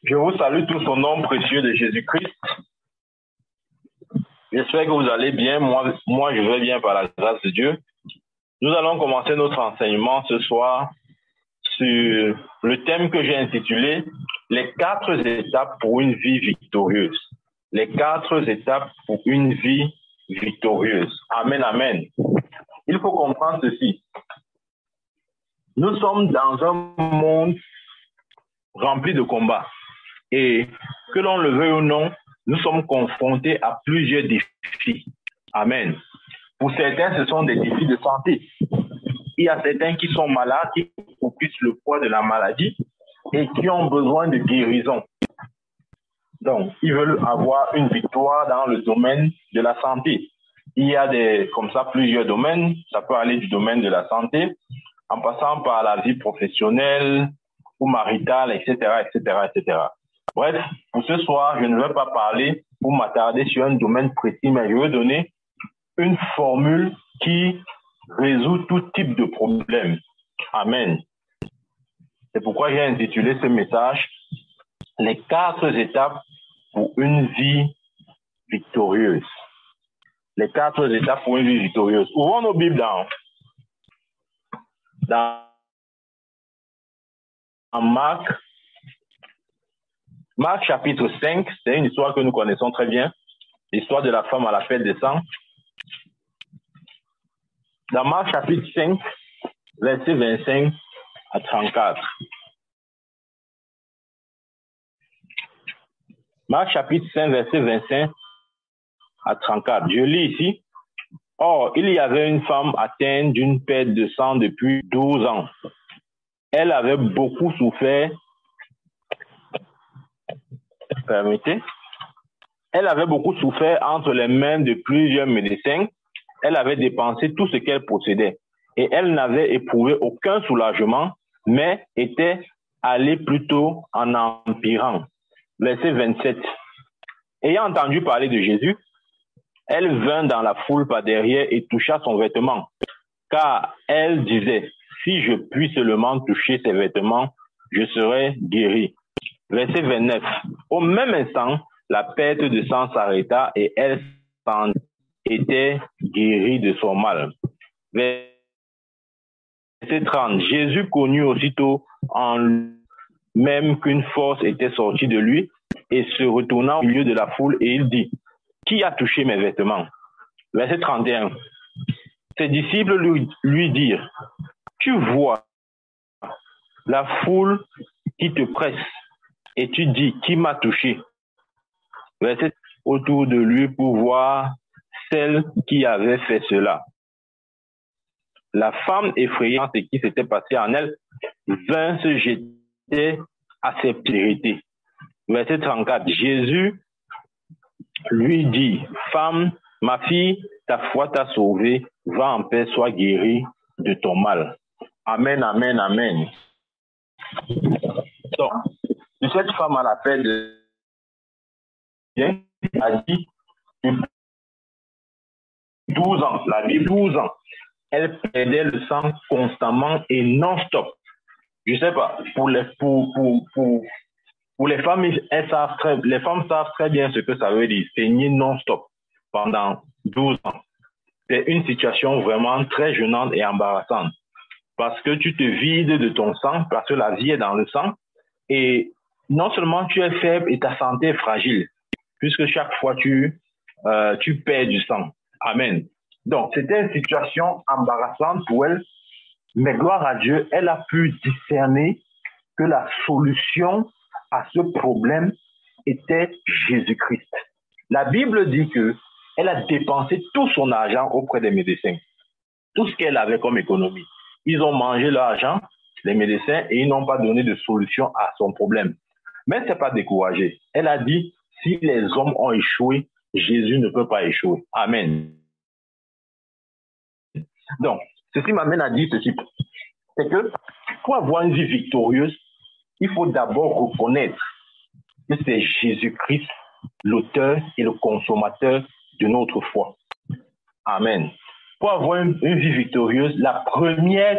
Je vous salue tous au nom précieux de Jésus-Christ. J'espère que vous allez bien. Moi, je vais bien par la grâce de Dieu. Nous allons commencer notre enseignement ce soir sur le thème que j'ai intitulé « Les 4 étapes pour une vie victorieuse ». Les 4 étapes pour une vie victorieuse. Amen, amen. Il faut comprendre ceci. Nous sommes dans un monde rempli de combats. Et que l'on le veuille ou non, nous sommes confrontés à plusieurs défis. Amen. Pour certains, ce sont des défis de santé. Il y a certains qui sont malades, qui occupent le poids de la maladie et qui ont besoin de guérison. Donc, ils veulent avoir une victoire dans le domaine de la santé. Il y a comme ça plusieurs domaines. Ça peut aller du domaine de la santé, en passant par la vie professionnelle ou maritale, etc., etc., etc. Bref, pour ce soir, je ne vais pas parler ou m'attarder sur un domaine précis, mais je vais donner une formule qui résout tout type de problème. Amen. C'est pourquoi j'ai intitulé ce message « Les 4 étapes pour une vie victorieuse ». Les 4 étapes pour une vie victorieuse. Ouvrons nos Bibles dans Marc. Marc chapitre 5, c'est une histoire que nous connaissons très bien. L'histoire de la femme à la fête des sangs. Dans Marc chapitre 5, versets 25 à 34. Marc chapitre 5, verset 25 à 34. Je lis ici. Or, il y avait une femme atteinte d'une perte de sang depuis 12 ans. Elle avait beaucoup souffert. Permettez. Elle avait beaucoup souffert entre les mains de plusieurs médecins. Elle avait dépensé tout ce qu'elle possédait. Et elle n'avait éprouvé aucun soulagement, mais était allée plutôt en empirant. Verset 27. Ayant entendu parler de Jésus, elle vint dans la foule par derrière et toucha son vêtement. Car elle disait, si je puis seulement toucher ses vêtements, je serai guérie. Verset 29. Au même instant, la perte de sang s'arrêta et elle s'en était guérie de son mal. Verset 30. Jésus connut aussitôt en lui-même qu'une force était sortie de lui et se retournant au milieu de la foule et il dit, qui a touché mes vêtements? Verset 31. Ses disciples lui dirent, tu vois la foule qui te presse et tu dis, qui m'a touché? Verset autour de lui pour voir celle qui avait fait cela. La femme, effrayée de ce qui s'était passé en elle, vint se jeter à ses pieds. Verset 34. Jésus lui dit, femme, ma fille, ta foi t'a sauvée, va en paix, sois guérie de ton mal. Amen, amen, amen. Donc, cette femme à la fête de a dit 12 ans, la Bible 12 ans, elle perdait le sang constamment et non-stop. Je sais pas, pour les femmes, les femmes savent très bien ce que ça veut dire, saigner non-stop pendant 12 ans. C'est une situation vraiment très gênante et embarrassante parce que tu te vides de ton sang, parce que la vie est dans le sang et non seulement tu es faible et ta santé est fragile, puisque chaque fois tu perds du sang. Amen. Donc, c'était une situation embarrassante pour elle, mais gloire à Dieu, elle a pu discerner que la solution à ce problème était Jésus-Christ. La Bible dit qu'elle a dépensé tout son argent auprès des médecins, tout ce qu'elle avait comme économie. Ils ont mangé leur argent, les médecins, et ils n'ont pas donné de solution à son problème. Mais elle ne s'est pas découragée. Elle a dit, si les hommes ont échoué, Jésus ne peut pas échouer. Amen. Donc, ceci m'amène à dire ceci. C'est que pour avoir une vie victorieuse, il faut d'abord reconnaître que c'est Jésus-Christ, l'auteur et le consommateur de notre foi. Amen. Pour avoir une vie victorieuse, la première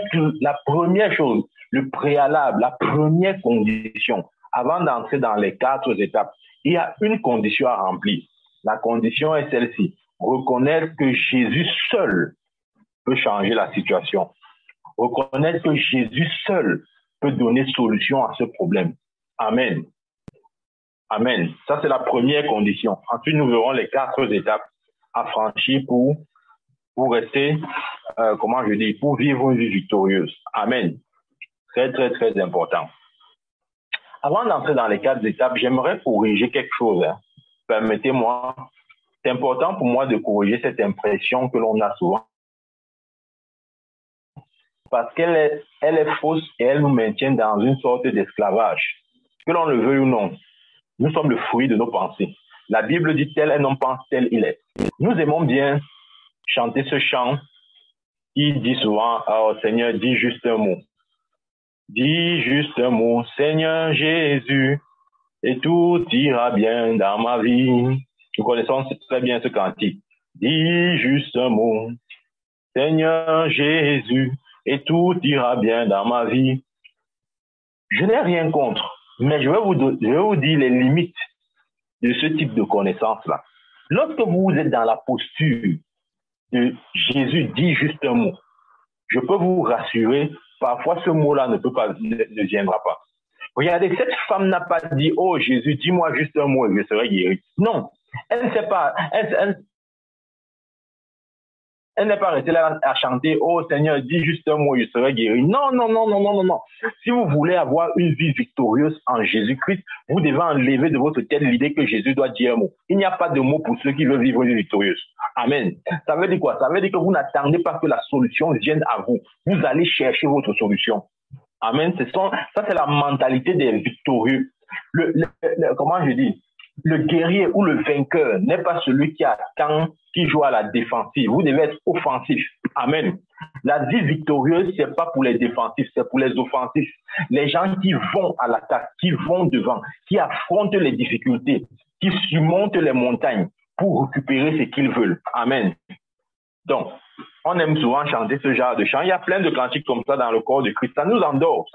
chose, le préalable, la première condition avant d'entrer dans les 4 étapes, il y a une condition à remplir. La condition est celle-ci. Reconnaître que Jésus seul peut changer la situation. Reconnaître que Jésus seul peut donner solution à ce problème. Amen. Amen. Ça, c'est la première condition. Ensuite, nous verrons les 4 étapes à franchir pour rester, pour vivre une vie victorieuse. Amen. Très, très, très important. Avant d'entrer dans les 4 étapes, j'aimerais corriger quelque chose. Permettez-moi. C'est important pour moi de corriger cette impression que l'on a souvent. Parce qu'elle est fausse et elle nous maintient dans une sorte d'esclavage. Que l'on le veuille ou non, nous sommes le fruit de nos pensées. La Bible dit tel est, on pense tel il est. Nous aimons bien chanter ce chant qui dit souvent, oh Seigneur, dis juste un mot. Dis juste un mot, Seigneur Jésus, et tout ira bien dans ma vie. Nous connaissons très bien ce cantique. Dis juste un mot, Seigneur Jésus, et tout ira bien dans ma vie. Je n'ai rien contre, mais je vais vous dire les limites de ce type de connaissance-là. Lorsque vous êtes dans la posture de Jésus dit juste un mot, je peux vous rassurer, parfois ce mot-là ne viendra pas. Regardez, cette femme n'a pas dit, oh Jésus, dis-moi juste un mot et je serai guéri. Non, elle ne sait pas, elle n'est pas restée là à chanter, oh Seigneur, dis juste un mot, je serai guéri. Non, non, non, non, non, non, non. Si vous voulez avoir une vie victorieuse en Jésus-Christ, vous devez enlever de votre tête l'idée que Jésus doit dire un mot. Il n'y a pas de mot pour ceux qui veulent vivre une vie victorieuse. Amen. Ça veut dire quoi? Ça veut dire que vous n'attendez pas que la solution vienne à vous. Vous allez chercher votre solution. Amen. Ça, c'est la mentalité des victorieux. Comment je dis? Le guerrier ou le vainqueur n'est pas celui qui attend, qui joue à la défensive. Vous devez être offensif. Amen. La vie victorieuse, c'est pas pour les défensifs, c'est pour les offensifs. Les gens qui vont à l'attaque, qui vont devant, qui affrontent les difficultés, qui surmontent les montagnes pour récupérer ce qu'ils veulent. Amen. Donc, on aime souvent chanter ce genre de chant. Il y a plein de cantiques comme ça dans le corps de Christ. Ça nous endort,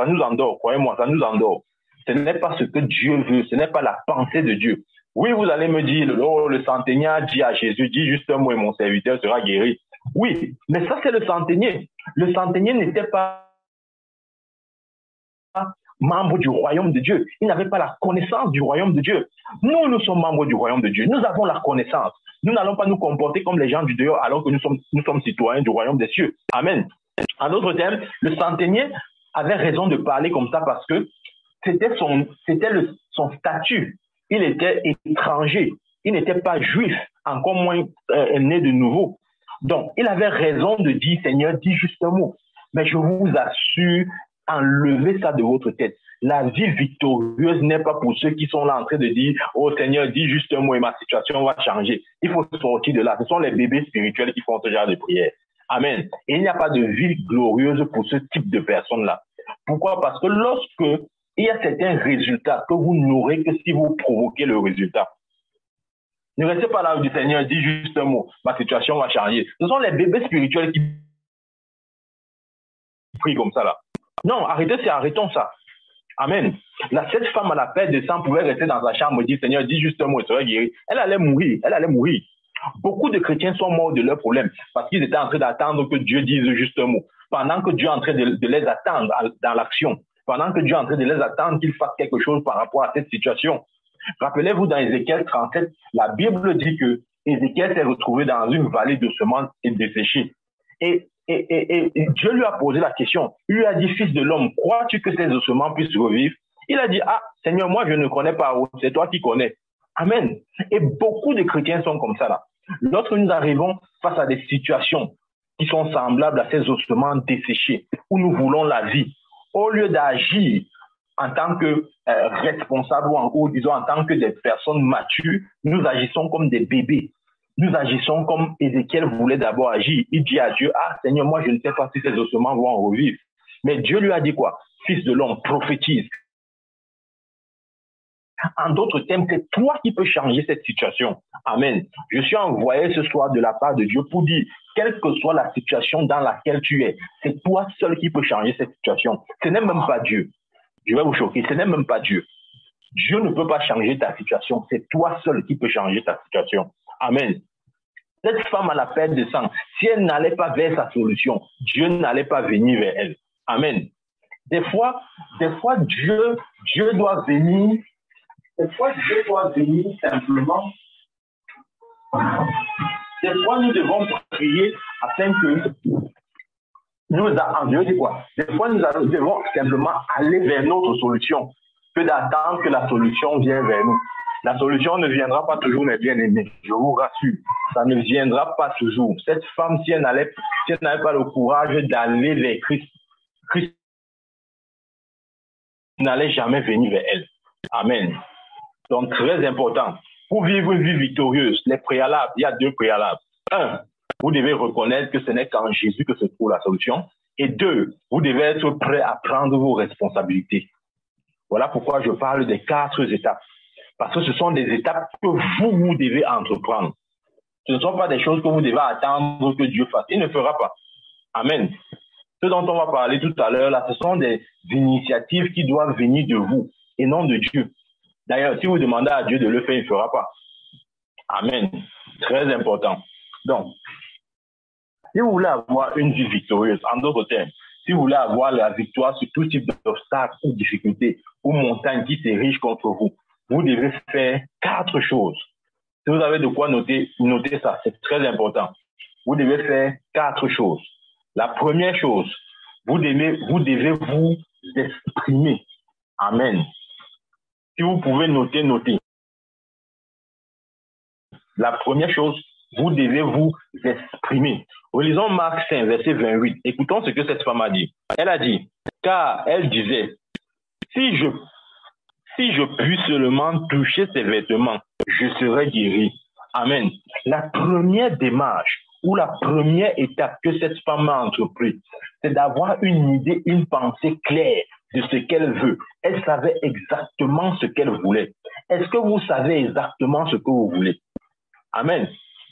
croyez-moi, ça nous endort. Ce n'est pas ce que Dieu veut, ce n'est pas la pensée de Dieu. Oui, vous allez me dire, oh, le centenier dit à Jésus, dis juste un mot et mon serviteur sera guéri. Oui, mais ça c'est le centenier. Le centenier n'était pas membre du royaume de Dieu. Il n'avait pas la connaissance du royaume de Dieu. Nous sommes membres du royaume de Dieu. Nous avons la connaissance. Nous n'allons pas nous comporter comme les gens du dehors alors que nous sommes citoyens du royaume des cieux. Amen. En d'autres termes, le centenier avait raison de parler comme ça parce que c'était son statut. Il était étranger. Il n'était pas juif, encore moins né de nouveau. Donc, il avait raison de dire, Seigneur, dis juste un mot. Mais je vous assure, enlevez ça de votre tête. La vie victorieuse n'est pas pour ceux qui sont là en train de dire, oh Seigneur, dis juste un mot et ma situation va changer. Il faut sortir de là. Ce sont les bébés spirituels qui font ce genre de prière. Amen. Et il n'y a pas de vie glorieuse pour ce type de personnes-là. Pourquoi? Parce que lorsque il y a certains résultats que vous n'aurez que si vous provoquez le résultat. Ne restez pas là du Seigneur, dis juste un mot, ma situation va changer. Ce sont les bébés spirituels qui prient comme ça là. Non, arrêtons ça. Amen. Cette femme à la perte de sang pouvait rester dans sa chambre et dire, Seigneur, dis juste un mot, elle serait guérie. Elle allait mourir. Beaucoup de chrétiens sont morts de leurs problèmes parce qu'ils étaient en train d'attendre que Dieu dise juste un mot. Pendant que Dieu est en train de les attendre dans l'action. Pendant que Dieu est en train de les attendre qu'ils fassent quelque chose par rapport à cette situation. Rappelez-vous dans Ézéchiel 37, la Bible dit que Ézéchiel s'est retrouvé dans une vallée de semences et desséchée. Et Dieu lui a posé la question. Il lui a dit, fils de l'homme, crois-tu que ces ossements puissent revivre? Il a dit, ah, Seigneur, moi je ne connais pas, c'est toi qui connais. Amen. Et beaucoup de chrétiens sont comme ça là. Lorsque nous arrivons face à des situations qui sont semblables à ces ossements desséchés, où nous voulons la vie, au lieu d'agir en tant que responsables ou disons en tant que des personnes matures, nous agissons comme des bébés. Nous agissons comme Ézéchiel voulait d'abord agir. Il dit à Dieu, ah Seigneur, moi je ne sais pas si ces ossements vont en revivre. Mais Dieu lui a dit quoi? Fils de l'homme, prophétise. En d'autres termes, c'est toi qui peux changer cette situation. Amen. Je suis envoyé ce soir de la part de Dieu pour dire, quelle que soit la situation dans laquelle tu es, c'est toi seul qui peux changer cette situation. Ce n'est même pas Dieu. Je vais vous choquer, ce n'est même pas Dieu. Dieu ne peut pas changer ta situation. C'est toi seul qui peux changer ta situation. Amen. Cette femme à la perte de sang, si elle n'allait pas vers sa solution, Dieu n'allait pas venir vers elle. Amen. Des fois, Dieu doit venir. Des fois, Dieu doit venir simplement. Des fois, nous devons prier afin que Des fois, nous devons simplement aller vers notre solution que d'attendre que la solution vienne vers nous. La solution ne viendra pas toujours, mes bien-aimés. Je vous rassure, ça ne viendra pas toujours. Cette femme, si elle n'avait pas le courage d'aller vers Christ n'allait jamais venir vers elle. Amen. Donc, très important. Pour vivre une vie victorieuse, les préalables, il y a 2 préalables. 1, vous devez reconnaître que ce n'est qu'en Jésus que se trouve la solution. Et 2, vous devez être prêt à prendre vos responsabilités. Voilà pourquoi je parle des 4 étapes. Parce que ce sont des étapes que vous devez entreprendre. Ce ne sont pas des choses que vous devez attendre que Dieu fasse. Il ne fera pas. Amen. Ce dont on va parler tout à l'heure, là, ce sont des initiatives qui doivent venir de vous et non de Dieu. D'ailleurs, si vous demandez à Dieu de le faire, il ne fera pas. Amen. Très important. Donc, si vous voulez avoir une vie victorieuse, en d'autres termes, si vous voulez avoir la victoire sur tout type d'obstacles ou difficultés ou montagnes qui s'érigent contre vous, vous devez faire 4 choses. Si vous avez de quoi noter, notez ça, c'est très important. Vous devez faire 4 choses. La première chose, vous devez vous exprimer. Amen. Si vous pouvez noter, notez. La première chose, vous devez vous exprimer. Relisons Marc 5, verset 28. Écoutons ce que cette femme a dit. Elle a dit, car elle disait, si je puis seulement toucher ses vêtements, je serai guéri. Amen. La première démarche ou la première étape que cette femme a entreprise, c'est d'avoir une idée, une pensée claire de ce qu'elle veut. Elle savait exactement ce qu'elle voulait. Est-ce que vous savez exactement ce que vous voulez? Amen.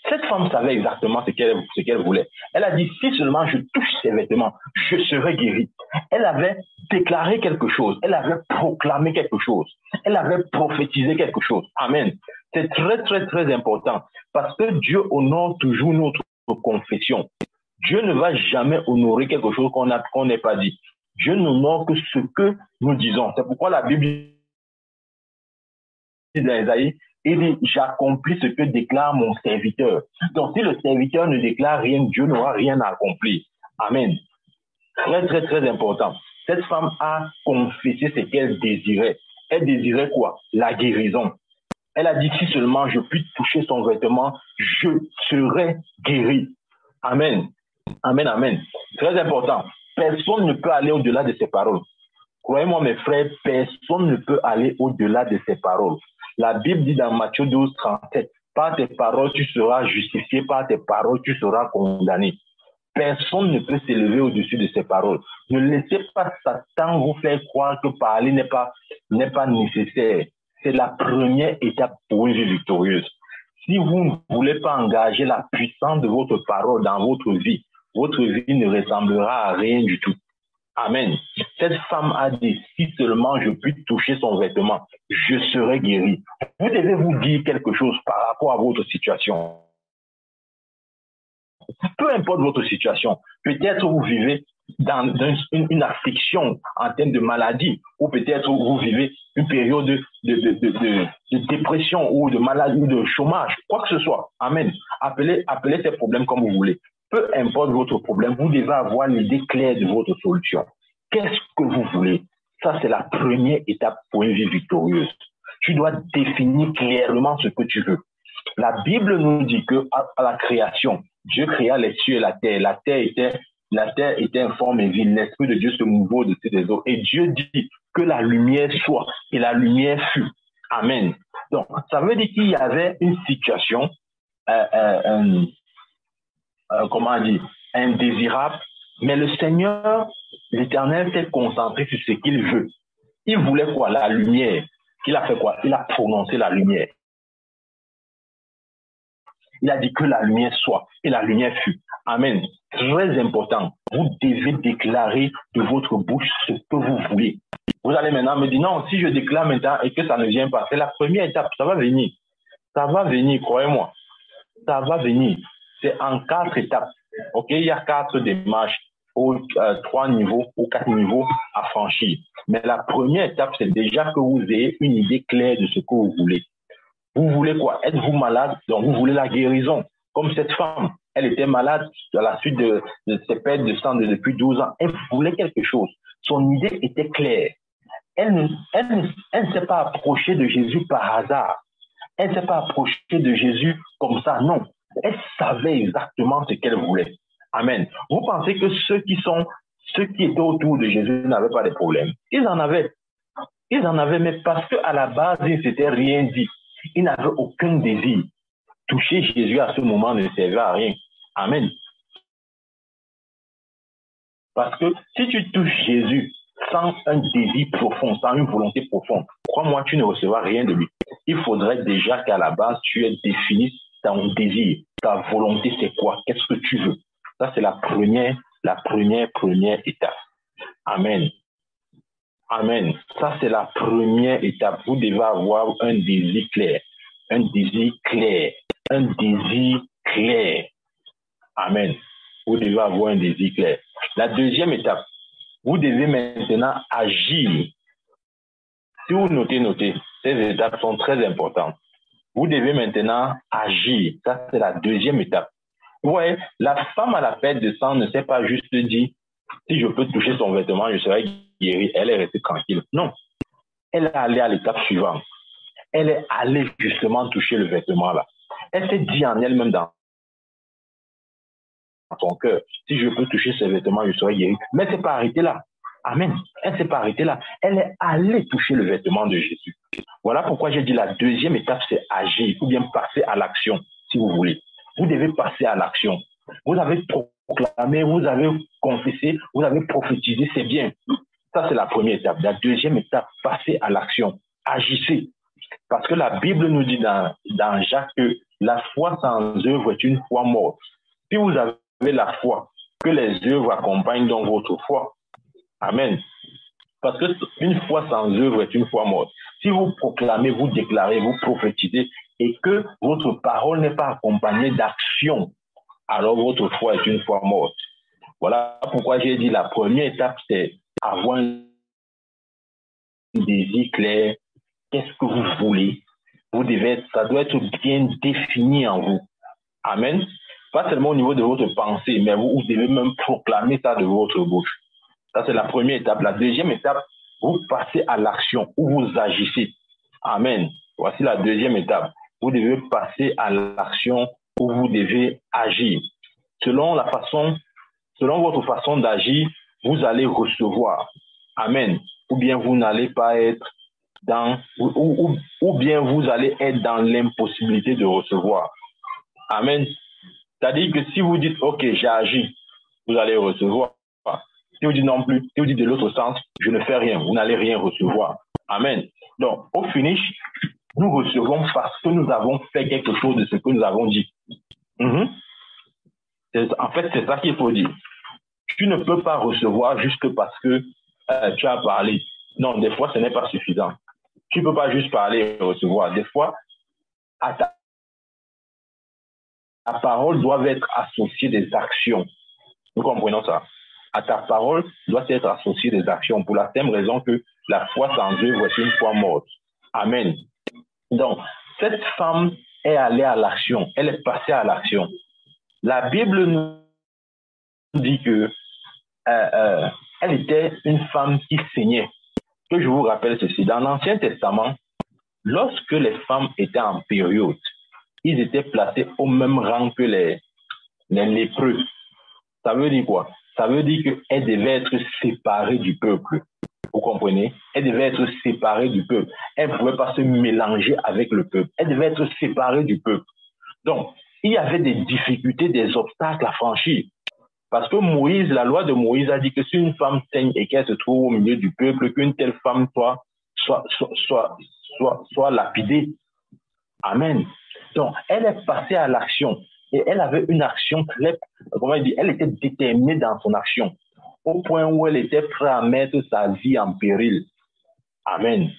Cette femme savait exactement ce qu'elle voulait. Elle a dit, si seulement je touche ses vêtements, je serai guéri. Elle avait déclaré quelque chose. Elle avait proclamé quelque chose. Elle avait prophétisé quelque chose. Amen. C'est très, très, très important parce que Dieu honore toujours notre confession. Dieu ne va jamais honorer quelque chose qu'on n'ait pas dit. Dieu n'honore que ce que nous disons. C'est pourquoi la Bible dit dans Isaïe, il dit, j'accomplis ce que déclare mon serviteur. Donc, si le serviteur ne déclare rien, Dieu n'aura rien à accomplir. Amen. Très, très, très important. Cette femme a confessé ce qu'elle désirait. Elle désirait quoi? La guérison. Elle a dit, si seulement je puis toucher son vêtement, je serai guéri. Amen. Amen, amen. Très important. Personne ne peut aller au-delà de ses paroles. Croyez-moi, mes frères, personne ne peut aller au-delà de ses paroles. La Bible dit dans Matthieu 12, 37, par tes paroles, tu seras justifié, par tes paroles, tu seras condamné. Personne ne peut s'élever au-dessus de ses paroles. Ne laissez pas Satan vous faire croire que parler n'est pas nécessaire. C'est la première étape pour une vie victorieuse. Si vous ne voulez pas engager la puissance de votre parole dans votre vie ne ressemblera à rien du tout. Amen. Cette femme a dit, si seulement je puis toucher son vêtement, je serai guéri. Vous devez vous dire quelque chose par rapport à votre situation. Peu importe votre situation, peut-être vous vivez dans une affliction en termes de maladie, ou peut-être vous vivez une période de dépression ou de maladie ou de chômage, quoi que ce soit. Amen. Appelez ces problèmes comme vous voulez. Peu importe votre problème, vous devez avoir l'idée claire de votre solution. Qu'est-ce que vous voulez? Ça, c'est la première étape pour une vie victorieuse. Tu dois définir clairement ce que tu veux. La Bible nous dit que à la création, Dieu créa les cieux et la terre. La terre était informe et vide. L'Esprit de Dieu se mouvait au-dessus des eaux. Et Dieu dit que la lumière soit et la lumière fut. Amen. Donc, ça veut dire qu'il y avait une situation, comment dire, indésirable, mais le Seigneur, l'Éternel, s'est concentré sur ce qu'il veut. Il voulait quoi? La lumière. Il a fait quoi? Il a prononcé la lumière. Il a dit que la lumière soit, et la lumière fut. Amen. Très important. Vous devez déclarer de votre bouche ce que vous voulez. Vous allez maintenant me dire, non, si je déclare maintenant et que ça ne vient pas, c'est la première étape, ça va venir. Ça va venir, croyez-moi. Ça va venir. C'est en 4 étapes. OK, il y a 4 démarches, ou 3 niveaux ou 4 niveaux à franchir. Mais la première étape, c'est déjà que vous ayez une idée claire de ce que vous voulez. Vous voulez quoi? Êtes-vous malade? Donc, vous voulez la guérison. Comme cette femme, elle était malade à la suite de ses pertes de sang depuis 12 ans. Elle voulait quelque chose. Son idée était claire. Elle ne s'est pas approchée de Jésus par hasard. Elle ne s'est pas approchée de Jésus comme ça, non. Elle savait exactement ce qu'elle voulait. Amen. Vous pensez que ceux qui étaient autour de Jésus n'avaient pas de problème? Ils en avaient. Ils en avaient, mais parce qu'à la base, ils ne s'étaient rien dit. Ils n'avaient aucun désir. Toucher Jésus à ce moment ne servait à rien. Amen. Parce que si tu touches Jésus sans un désir profond, sans une volonté profonde, crois-moi, tu ne recevras rien de lui. Il faudrait déjà qu'à la base, tu aies défini ton désir, ta volonté, c'est quoi? Qu'est-ce que tu veux? Ça, c'est la première étape. Amen. Amen. Ça, c'est la première étape. Vous devez avoir un désir clair. Un désir clair. Un désir clair. Amen. Vous devez avoir un désir clair. La deuxième étape, vous devez maintenant agir. Si vous notez, ces étapes sont très importantes. Vous devez maintenant agir. Ça, c'est la deuxième étape. Vous voyez, la femme à la perte de sang ne s'est pas juste dit, si je peux toucher son vêtement, je serai guérie. Elle est restée tranquille. Non. Elle est allée à l'étape suivante. Elle est allée justement toucher le vêtement là. Elle s'est dit en elle-même dans son cœur, si je peux toucher ce vêtement, je serai guérie. Mais elle ne s'est pas arrêtée là. Amen. Elle ne s'est pas arrêtée là. Elle est allée toucher le vêtement de Jésus. Voilà pourquoi j'ai dit la deuxième étape, c'est agir ou bien passer à l'action, si vous voulez. Vous devez passer à l'action. Vous avez proclamé, vous avez confessé, vous avez prophétisé, c'est bien. Ça, c'est la première étape. La deuxième étape, passer à l'action. Agissez. Parce que la Bible nous dit dans Jacques que la foi sans œuvre est une foi morte. Si vous avez la foi, que les œuvres accompagnent donc votre foi. Amen. Parce qu'une foi sans œuvre est une foi morte. Si vous proclamez, vous déclarez, vous prophétisez et que votre parole n'est pas accompagnée d'action, alors votre foi est une foi morte. Voilà pourquoi j'ai dit la première étape, c'est avoir un désir clair. Qu'est-ce que vous voulez? Ça doit être bien défini en vous. Amen. Pas seulement au niveau de votre pensée, mais vous devez même proclamer ça de votre bouche. Ça, c'est la première étape. La deuxième étape, vous passez à l'action ou vous agissez. Amen. Voici la deuxième étape. Vous devez passer à l'action où vous devez agir. Selon votre façon d'agir, vous allez recevoir. Amen. Ou bien vous n'allez pas être ou bien vous allez être dans l'impossibilité de recevoir. Amen. C'est-à-dire que si vous dites, OK, j'ai agi, vous allez recevoir. Si vous dites non plus, si vous dites de l'autre sens, je ne fais rien, vous n'allez rien recevoir. Amen. Donc, au finish, nous recevons parce que nous avons fait quelque chose de ce que nous avons dit. En fait, c'est ça qu'il faut dire. Tu ne peux pas recevoir juste parce que tu as parlé. Non, des fois, ce n'est pas suffisant. Tu ne peux pas juste parler et recevoir. Des fois, ta parole doit être associée des actions. Nous comprenons ça. À ta parole doit être associée des actions pour la même raison que la foi sans œuvre est une foi morte. Amen. Donc, cette femme est allée à l'action. Elle est passée à l'action. La Bible nous dit que elle était une femme qui saignait. Que je vous rappelle ceci. Dans l'Ancien Testament, lorsque les femmes étaient en période, ils étaient placés au même rang que les lépreux. Ça veut dire quoi? Ça veut dire qu'elles devaient être séparées du peuple. Vous comprenez? Elles devaient être séparées du peuple. Elles ne pouvaient pas se mélanger avec le peuple. Elles devaient être séparées du peuple. Donc, il y avait des difficultés, des obstacles à franchir. Parce que Moïse, la loi de Moïse a dit que si une femme saigne et qu'elle se trouve au milieu du peuple, qu'une telle femme soit lapidée. Amen. Donc, elle est passée à l'action. Et elle avait une action très, comment dire, elle était déterminée dans son action, au point où elle était prête à mettre sa vie en péril. Amen.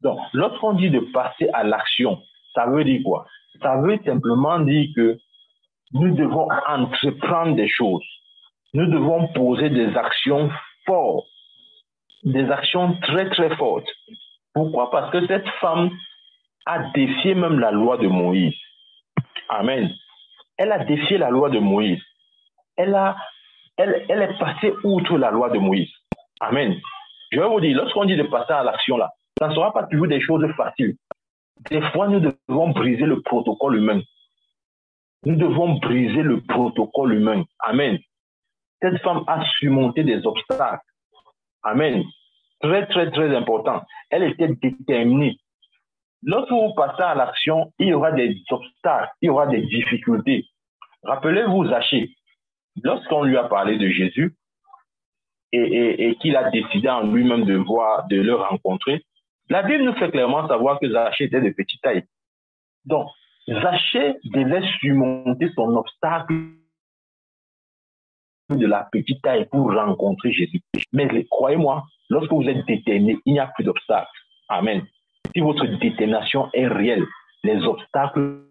Donc, lorsqu'on dit de passer à l'action, ça veut dire quoi? Ça veut simplement dire que nous devons entreprendre des choses. Nous devons poser des actions fortes, des actions très, très fortes. Pourquoi? Parce que cette femme a défié même la loi de Moïse. Amen. Elle a défié la loi de Moïse. Elle est passée outre la loi de Moïse. Amen. Je vais vous dire, lorsqu'on dit de passer à l'action là, ça ne sera pas toujours des choses faciles. Des fois, nous devons briser le protocole humain. Nous devons briser le protocole humain. Amen. Cette femme a surmonté des obstacles. Amen. Très, très, très important. Elle était déterminée. Lorsque vous passez à l'action, il y aura des obstacles, il y aura des difficultés. Rappelez-vous Zachée, lorsqu'on lui a parlé de Jésus et qu'il a décidé en lui-même de le rencontrer, la Bible nous fait clairement savoir que Zachée était de petite taille. Donc, Zachée devait surmonter son obstacle de la petite taille pour rencontrer Jésus. Mais croyez-moi, lorsque vous êtes déterminé, il n'y a plus d'obstacles. Amen. Si votre détermination est réelle, les obstacles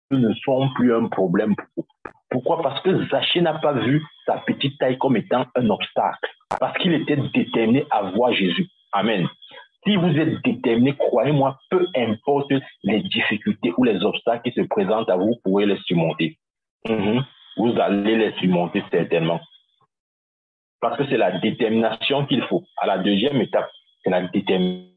ne sont plus un problème pour vous. Pourquoi? Parce que Zachée n'a pas vu sa petite taille comme étant un obstacle. Parce qu'il était déterminé à voir Jésus. Amen. Si vous êtes déterminé, croyez-moi, peu importe les difficultés ou les obstacles qui se présentent à vous, vous pourrez les surmonter. Vous allez les surmonter certainement. Parce que c'est la détermination qu'il faut. À la deuxième étape, c'est la détermination.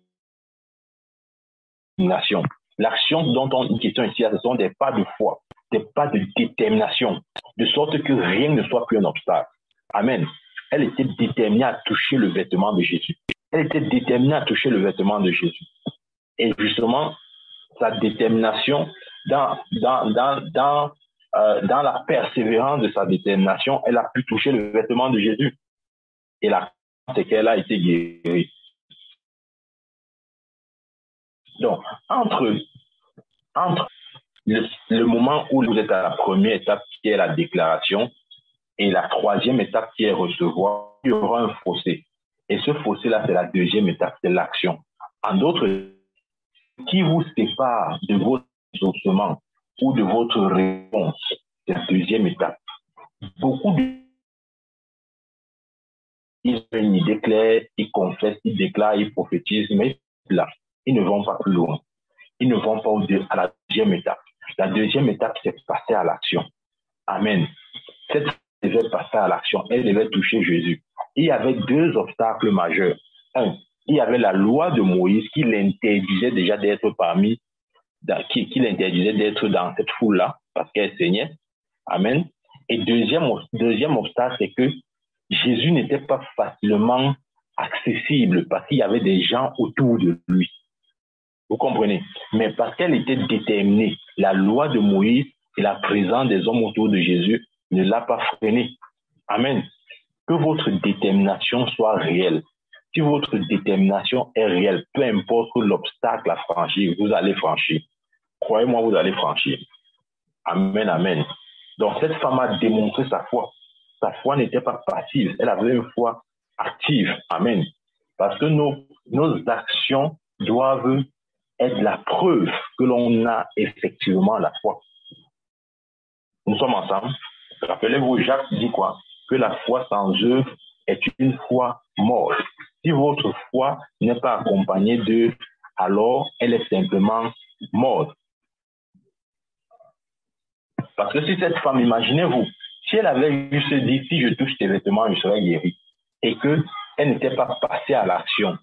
L'action dont on est question ici, ce sont des pas de foi, des pas de détermination, de sorte que rien ne soit plus un obstacle. Amen. Elle était déterminée à toucher le vêtement de Jésus. Elle était déterminée à toucher le vêtement de Jésus. Et justement, sa détermination, dans la persévérance de sa détermination, elle a pu toucher le vêtement de Jésus. Et la c'est qu'elle a été guérie. Donc, entre le moment où vous êtes à la première étape qui est la déclaration et la troisième étape qui est recevoir, il y aura un fossé. Et ce fossé-là, c'est la deuxième étape, c'est l'action. En d'autres, qui vous sépare de votre exaucement ou de votre réponse, c'est la deuxième étape. Beaucoup ils ont une idée claire, ils confessent, ils déclarent, ils prophétisent, mais là, ils ne vont pas plus loin. Ils ne vont pas à la deuxième étape. La deuxième étape, c'est passer à l'action. Amen. Cette femme devait passer à l'action. Elle devait toucher Jésus. Il y avait deux obstacles majeurs. Un, il y avait la loi de Moïse qui l'interdisait déjà d'être qui l'interdisait d'être dans cette foule-là, parce qu'elle saignait. Amen. Et deuxième obstacle, c'est que Jésus n'était pas facilement accessible parce qu'il y avait des gens autour de lui. Vous comprenez? Mais parce qu'elle était déterminée, la loi de Moïse et la présence des hommes autour de Jésus ne l'a pas freinée. Amen. Que votre détermination soit réelle. Si votre détermination est réelle, peu importe l'obstacle à franchir, vous allez franchir. Croyez-moi, vous allez franchir. Amen, amen. Donc, cette femme a démontré sa foi. Sa foi n'était pas passive, elle avait une foi active. Amen. Parce que nos actions doivent être la preuve que l'on a effectivement la foi. Nous sommes ensemble. Rappelez-vous, Jacques dit quoi? Que la foi sans œuvre est une foi morte. Si votre foi n'est pas accompagnée d'œuvre, alors elle est simplement morte. Parce que si cette femme, imaginez-vous, si elle avait juste dit, si je touche tes vêtements, je serai guérie, et qu'elle n'était pas passée à l'action,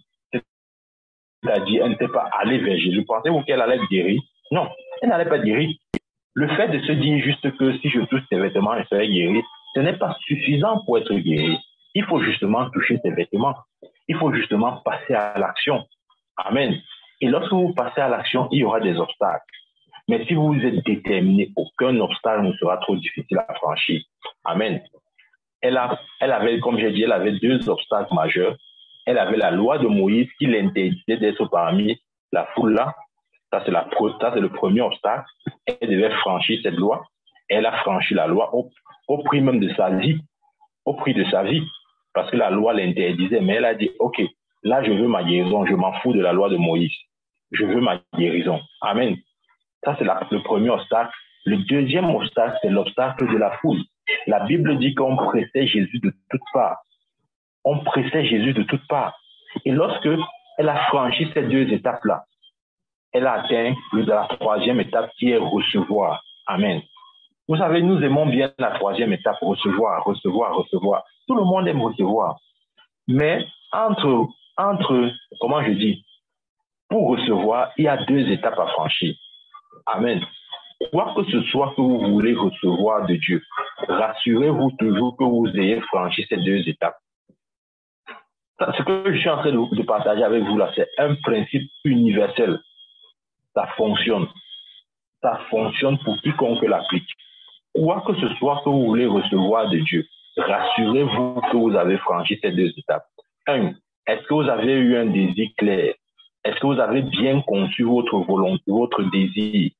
c'est-à-dire elle n'était pas allée vers Jésus, pensez-vous qu'elle allait être guérie? Non, elle n'allait pas être guérie. Le fait de se dire juste que si je touche tes vêtements, je serai guérie, ce n'est pas suffisant pour être guérie. Il faut justement toucher tes vêtements. Il faut justement passer à l'action. Amen. Et lorsque vous passez à l'action, il y aura des obstacles. Mais si vous êtes déterminé, aucun obstacle ne sera trop difficile à franchir. Amen. Elle avait, comme j'ai dit, elle avait deux obstacles majeurs. Elle avait la loi de Moïse qui l'interdisait d'être parmi la foule là. Ça, c'est le premier obstacle. Elle devait franchir cette loi. Elle a franchi la loi au prix même de sa vie. Au prix de sa vie. Parce que la loi l'interdisait. Mais elle a dit, OK, là, je veux ma guérison. Je m'en fous de la loi de Moïse. Je veux ma guérison. Amen. Ça, c'est le premier obstacle. Le deuxième obstacle, c'est l'obstacle de la foule. La Bible dit qu'on pressait Jésus de toutes parts. On pressait Jésus de toutes parts. Et lorsque elle a franchi ces deux étapes-là, elle a atteint la troisième étape qui est recevoir. Amen. Vous savez, nous aimons bien la troisième étape, recevoir, recevoir, recevoir. Tout le monde aime recevoir. Mais comment je dis, pour recevoir, il y a deux étapes à franchir. Amen. Quoi que ce soit que vous voulez recevoir de Dieu, rassurez-vous toujours que vous ayez franchi ces deux étapes. Ce que je suis en train de partager avec vous là, c'est un principe universel. Ça fonctionne. Ça fonctionne pour quiconque l'applique. Quoi que ce soit que vous voulez recevoir de Dieu, rassurez-vous que vous avez franchi ces deux étapes. 1. Est-ce que vous avez eu un désir clair? Est-ce que vous avez bien conçu votre volonté, votre désir?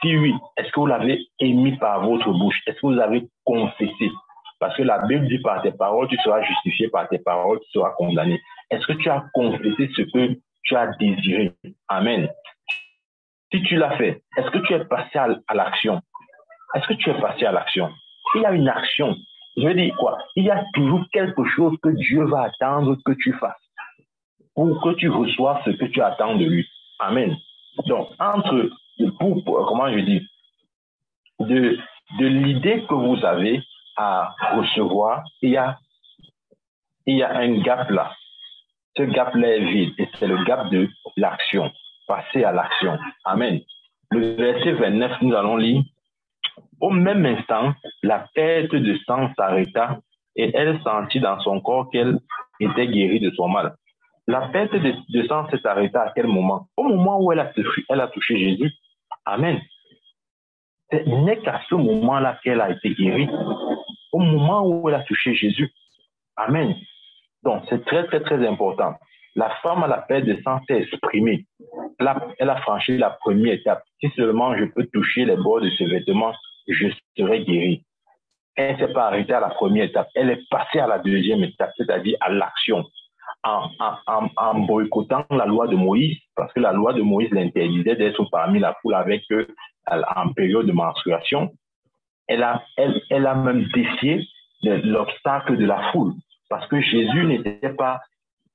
Si oui, est-ce que vous l'avez émis par votre bouche? Est-ce que vous avez confessé? Parce que la Bible dit par tes paroles, tu seras justifié, par tes paroles, tu seras condamné. Est-ce que tu as confessé ce que tu as désiré? Amen. Si tu l'as fait, est-ce que tu es passé à l'action? Est-ce que tu es passé à l'action? Il y a une action. Je veux dire quoi? Il y a toujours quelque chose que Dieu va attendre que tu fasses pour que tu reçoives ce que tu attends de lui. Amen. Donc, comment je dis, de l'idée que vous avez à recevoir, il y a un gap là. Ce gap-là est vide et c'est le gap de l'action. Passer à l'action. Amen. Le verset 29, nous allons lire. Au même instant, la perte de sang s'arrêta et elle sentit dans son corps qu'elle était guérie de son mal. La perte de sang s'est arrêtée à quel moment? Au moment où elle a touché Jésus. Amen. Ce n'est qu'à ce moment-là qu'elle a été guérie. Au moment où elle a touché Jésus. Amen. Donc, c'est très, très, très important. La femme à la perte de sang s'est exprimée. Elle a franchi la première étape. Si seulement je peux toucher les bords de ses vêtements, je serai guérie. Elle ne s'est pas arrêtée à la première étape. Elle est passée à la deuxième étape, c'est-à-dire à l'action. En boycottant la loi de Moïse, parce que la loi de Moïse l'interdisait d'être parmi la foule avec eux en période de menstruation. Elle a même défié l'obstacle de la foule, parce que Jésus n'était pas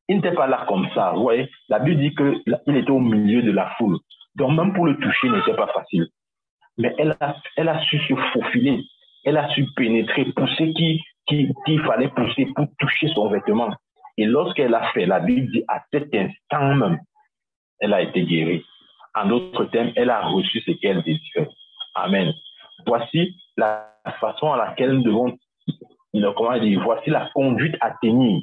là comme ça. Vous voyez, la Bible dit qu'il était au milieu de la foule. Donc même pour le toucher, n'était pas facile. Mais elle a su se faufiler, elle a su pénétrer, pousser qu'il fallait pousser pour toucher son vêtement. Et lorsqu'elle a fait, la Bible dit à cet instant même, elle a été guérie. En d'autres termes, elle a reçu ce qu'elle désirait. Amen. Voici la façon à laquelle nous devons, voici la conduite à tenir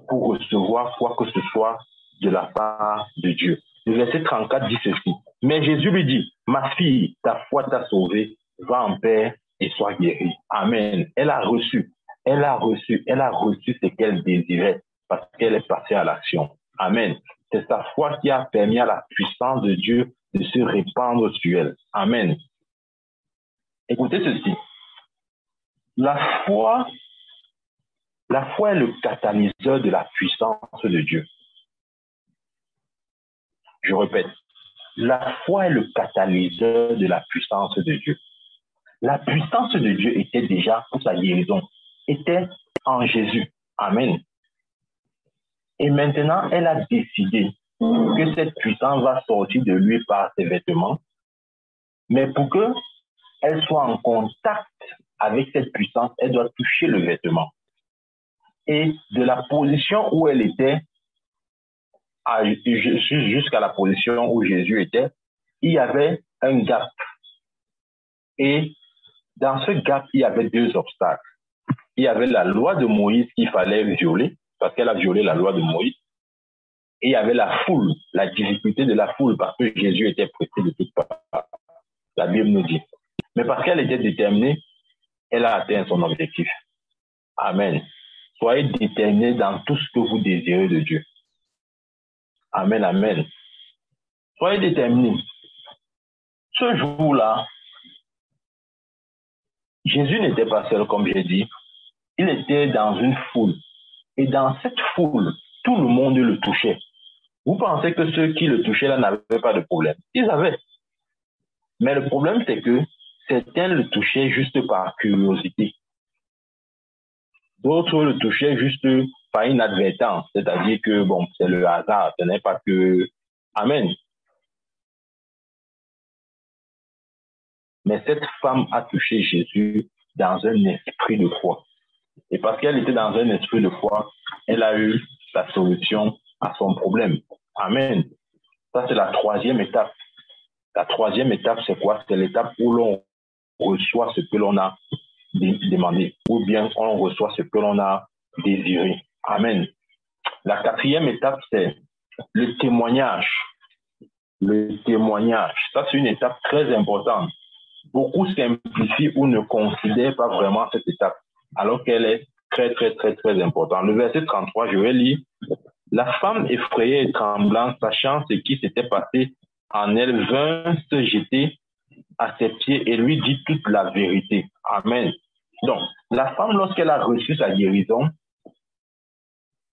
pour recevoir quoi que ce soit de la part de Dieu. Le verset 34 dit ceci. Mais Jésus lui dit, ma fille, ta foi t'a sauvée, va en paix et sois guérie. Amen. Elle a reçu ce qu'elle désirait parce qu'elle est passée à l'action. Amen. C'est sa foi qui a permis à la puissance de Dieu de se répandre sur elle. Amen. Écoutez ceci. La foi est le catalyseur de la puissance de Dieu. Je répète, la foi est le catalyseur de la puissance de Dieu. La puissance de Dieu était déjà, pour sa guérison, était en Jésus. Amen. Et maintenant, elle a décidé que cette puissance va sortir de lui par ses vêtements, mais pour qu'elle soit en contact avec cette puissance, elle doit toucher le vêtement. Et de la position où elle était, jusqu'à la position où Jésus était, il y avait un gap. Et dans ce gap, il y avait deux obstacles. Il y avait la loi de Moïse qu'il fallait violer, parce qu'elle a violé la loi de Moïse. Et il y avait la foule, la difficulté de la foule, parce que Jésus était pressé de toutes parts. La Bible nous dit. Mais parce qu'elle était déterminée, elle a atteint son objectif. Amen. Soyez déterminés dans tout ce que vous désirez de Dieu. Amen, amen. Soyez déterminés. Ce jour-là, Jésus n'était pas seul, comme j'ai dit. Il était dans une foule. Et dans cette foule, tout le monde le touchait. Vous pensez que ceux qui le touchaient là n'avaient pas de problème? Ils avaient. Mais le problème, c'est que certains le touchaient juste par curiosité. D'autres le touchaient juste par inadvertance. C'est-à-dire que, bon, c'est le hasard. Ce n'est pas que... Amen. Mais cette femme a touché Jésus dans un esprit de foi. Et parce qu'elle était dans un esprit de foi, elle a eu la solution à son problème. Amen. Ça, c'est la troisième étape. La troisième étape, c'est quoi? C'est l'étape où l'on reçoit ce que l'on a demandé, ou bien on reçoit ce que l'on a désiré. Amen. La quatrième étape, c'est le témoignage. Le témoignage. Ça, c'est une étape très importante. Beaucoup simplifient ou ne considèrent pas vraiment cette étape, alors qu'elle est très, très, très, très importante. Le verset 33, je vais lire. La femme effrayée et tremblante, sachant ce qui s'était passé en elle, vint se jeter à ses pieds et lui dit toute la vérité. Amen. Donc, la femme, lorsqu'elle a reçu sa guérison,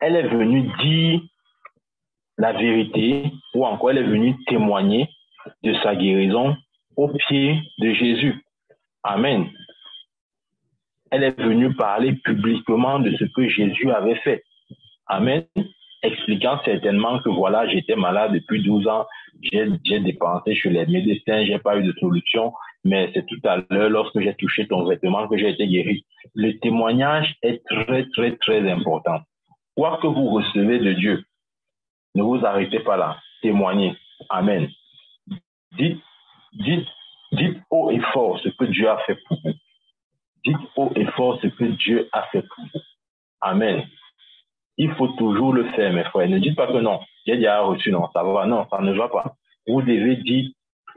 elle est venue dire la vérité, ou encore elle est venue témoigner de sa guérison au pied de Jésus. Amen. Elle est venue parler publiquement de ce que Jésus avait fait. Amen. Expliquant certainement que voilà, j'étais malade depuis 12 ans, j'ai dépensé chez les médecins, j'ai pas eu de solution, mais c'est tout à l'heure, lorsque j'ai touché ton vêtement, que j'ai été guéri. Le témoignage est très, très, très important. Quoi que vous recevez de Dieu, ne vous arrêtez pas là. Témoignez. Amen. Dites haut et fort ce que Dieu a fait pour vous. Dites haut et fort ce que Dieu a fait pour vous. Amen. Il faut toujours le faire, mes frères. Ne dites pas que non, j'ai déjà reçu, non, ça va. Non, ça ne va pas. Vous devez dire